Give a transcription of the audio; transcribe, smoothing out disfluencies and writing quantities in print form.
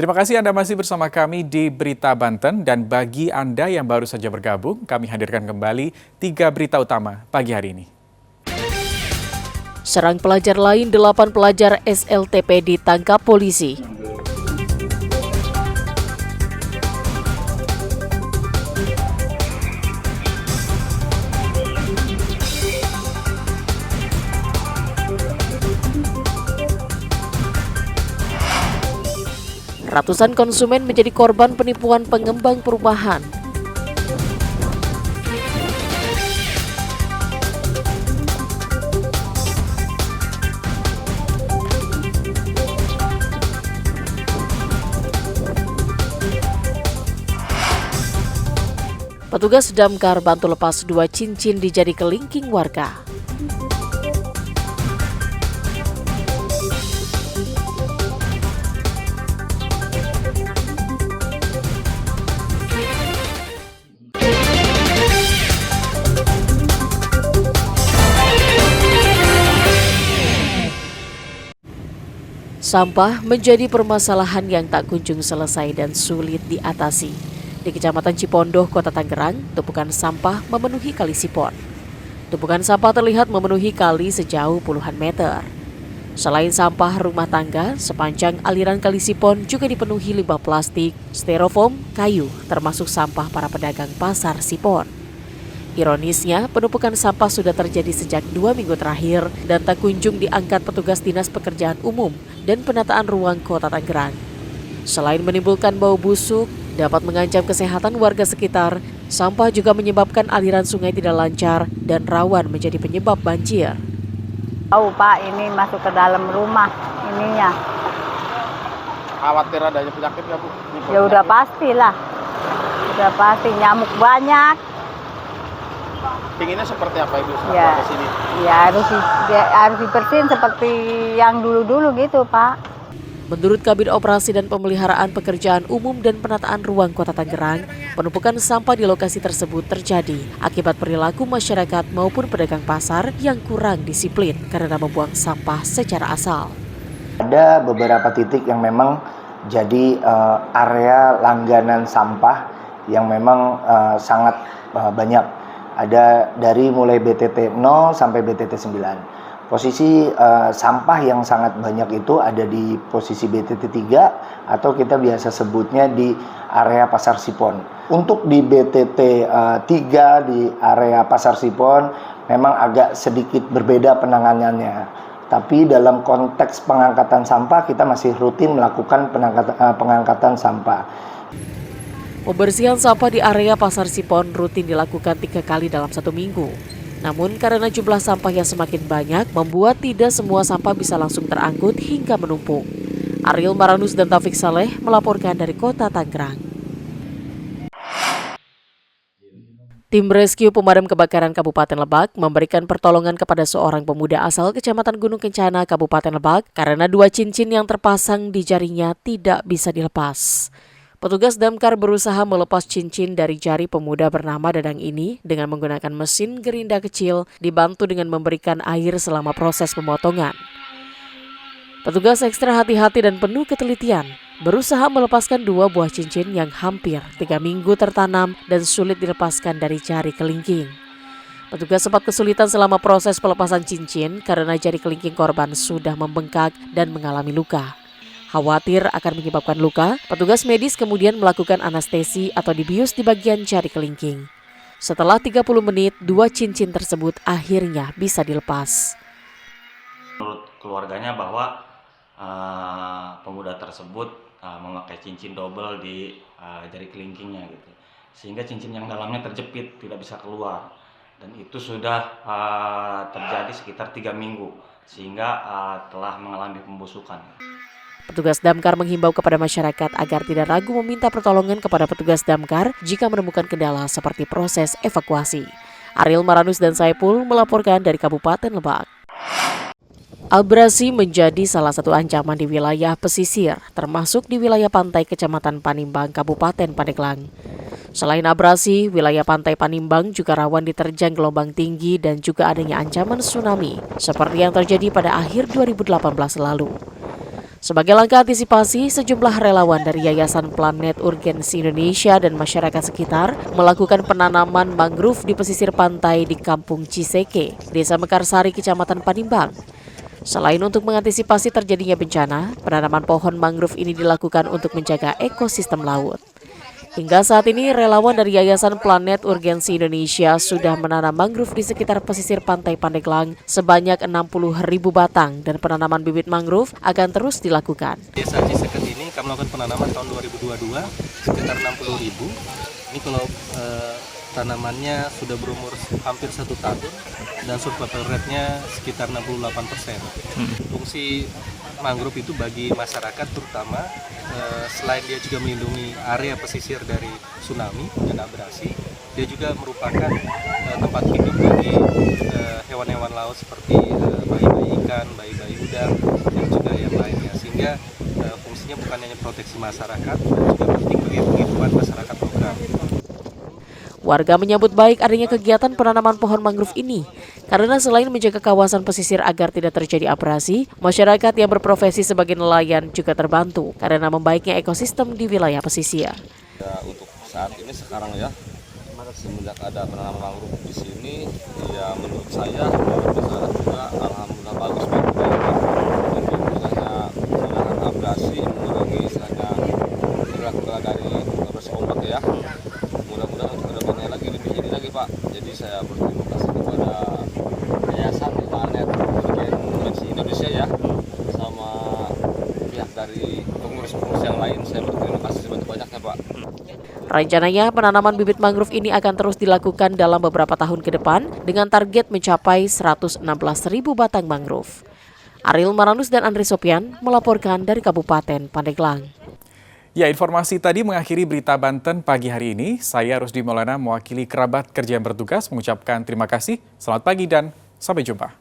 Terima kasih Anda masih bersama kami di Berita Banten, dan bagi Anda yang baru saja bergabung, kami hadirkan kembali 3 berita utama pagi hari ini. Serang pelajar lain, 8 pelajar SLTP ditangkap polisi. Ratusan konsumen menjadi korban penipuan pengembang perumahan. Petugas damkar bantu lepas 2 cincin di jari kelingking warga. Sampah menjadi permasalahan yang tak kunjung selesai dan sulit diatasi. Di Kecamatan Cipondoh, Kota Tangerang, tumpukan sampah memenuhi Kali Sipon. Tumpukan sampah terlihat memenuhi kali sejauh puluhan meter. Selain sampah rumah tangga, sepanjang aliran Kali Sipon juga dipenuhi limbah plastik, styrofoam, kayu, termasuk sampah para pedagang pasar Sipon. Ironisnya, penumpukan sampah sudah terjadi sejak 2 minggu terakhir dan tak kunjung diangkat petugas Dinas Pekerjaan Umum dan Penataan Ruang Kota Tangerang. Selain menimbulkan bau busuk, dapat mengancam kesehatan warga sekitar, sampah juga menyebabkan aliran sungai tidak lancar dan rawan menjadi penyebab banjir. Tahu Pak, ini masuk ke dalam rumah ininya. Khawatir adanya penyakit ya Bu? Ya udah pastilah, udah pasti nyamuk banyak. Pinginnya seperti apa Ibu Ya, ke sini? ya harus dibersihin seperti yang dulu-dulu gitu Pak. Menurut Kabid Operasi dan Pemeliharaan Pekerjaan Umum dan Penataan Ruang Kota Tangerang, penumpukan sampah di lokasi tersebut terjadi akibat perilaku masyarakat maupun pedagang pasar yang kurang disiplin karena membuang sampah secara asal. Ada beberapa titik yang memang jadi area langganan sampah yang memang sangat banyak. Ada dari mulai BTT 0 sampai BTT 9. Posisi sampah yang sangat banyak itu ada di posisi BTT 3 atau kita biasa sebutnya di area Pasar Sipon. Untuk di BTT 3 di area Pasar Sipon memang agak sedikit berbeda penanganannya. Tapi dalam konteks pengangkatan sampah kita masih rutin melakukan pengangkatan sampah. Pembersihan sampah di area Pasar Sipon rutin dilakukan 3 kali dalam 1 minggu. Namun karena jumlah sampah yang semakin banyak, membuat tidak semua sampah bisa langsung terangkut hingga menumpuk. Ariel Maranus dan Taufik Saleh melaporkan dari Kota Tangerang. Tim rescue pemadam kebakaran Kabupaten Lebak memberikan pertolongan kepada seorang pemuda asal Kecamatan Gunung Kencana, Kabupaten Lebak, karena 2 cincin yang terpasang di jarinya tidak bisa dilepas. Petugas damkar berusaha melepas cincin dari jari pemuda bernama Dadang ini dengan menggunakan mesin gerinda kecil, dibantu dengan memberikan air selama proses pemotongan. Petugas ekstra hati-hati dan penuh ketelitian berusaha melepaskan 2 buah cincin yang hampir 3 minggu tertanam dan sulit dilepaskan dari jari kelingking. Petugas sempat kesulitan selama proses pelepasan cincin karena jari kelingking korban sudah membengkak dan mengalami luka. Khawatir akan menyebabkan luka, petugas medis kemudian melakukan anestesi atau dibius di bagian jari kelingking. Setelah 30 menit, 2 cincin tersebut akhirnya bisa dilepas. Menurut keluarganya bahwa pemuda tersebut memakai cincin double di jari kelingkingnya gitu. Sehingga cincin yang dalamnya terjepit, tidak bisa keluar. Dan itu sudah terjadi sekitar 3 minggu, sehingga telah mengalami pembusukan. Petugas damkar menghimbau kepada masyarakat agar tidak ragu meminta pertolongan kepada petugas damkar jika menemukan kendala seperti proses evakuasi. Ariel Maranus dan Saipul melaporkan dari Kabupaten Lebak. Abrasi menjadi salah satu ancaman di wilayah pesisir, termasuk di wilayah pantai Kecamatan Panimbang, Kabupaten Pandeglang. Selain abrasi, wilayah pantai Panimbang juga rawan diterjang gelombang tinggi dan juga adanya ancaman tsunami, seperti yang terjadi pada akhir 2018 lalu. Sebagai langkah antisipasi, sejumlah relawan dari Yayasan Planet Urgensi Indonesia dan masyarakat sekitar melakukan penanaman mangrove di pesisir pantai di Kampung Ciseke, Desa Mekarsari, Kecamatan Panimbang. Selain untuk mengantisipasi terjadinya bencana, penanaman pohon mangrove ini dilakukan untuk menjaga ekosistem laut. Hingga saat ini, relawan dari Yayasan Planet Urgensi Indonesia sudah menanam mangrove di sekitar pesisir pantai Pandeglang sebanyak 60.000 batang dan penanaman bibit mangrove akan terus dilakukan. Desa Ciseket ini kami melakukan penanaman tahun 2022 sekitar 60.000. Ini kalau tanamannya sudah berumur hampir 1 tahun dan survival rate-nya sekitar 68%. Fungsi mangrove itu bagi masyarakat terutama selain dia juga melindungi area pesisir dari tsunami dan abrasi, dia juga merupakan tempat hidup bagi hewan-hewan laut seperti bayi-bayi ikan, bayi-bayi udang, dan juga yang lainnya. Sehingga fungsinya bukan hanya proteksi masyarakat, dan juga penting bagi kehidupan masyarakat lokal. Warga menyambut baik adanya kegiatan penanaman pohon mangrove ini, karena selain menjaga kawasan pesisir agar tidak terjadi abrasi, masyarakat yang berprofesi sebagai nelayan juga terbantu karena membaiknya ekosistem di wilayah pesisir. Ya, untuk saat ini sekarang ya, semenjak ada penanaman mangrove di sini, ya menurut saya juga alhamdulillah bagus banget. Dan misalnya mengurangi abrasi, mengurangi misalnya perilaku dari abrasi ombak ya. Mudah-mudahan untuk kedepannya lagi lebih ini lagi Pak. Jadi saya berterima kasih kepada Yayasan Planet Urgensi Indonesia ya, sama pihak dari pengurus-pengurus yang lain. Saya berterima kasih sebanyak-banyaknya Pak. Rencananya penanaman bibit mangrove ini akan terus dilakukan dalam beberapa tahun ke depan dengan target mencapai 116.000 batang mangrove. Ariel Maranus dan Andri Sopian melaporkan dari Kabupaten Pandeglang. Ya, informasi tadi mengakhiri berita Banten pagi hari ini. Saya Rusdi Maulana mewakili kerabat kerja yang bertugas mengucapkan terima kasih. Selamat pagi dan sampai jumpa.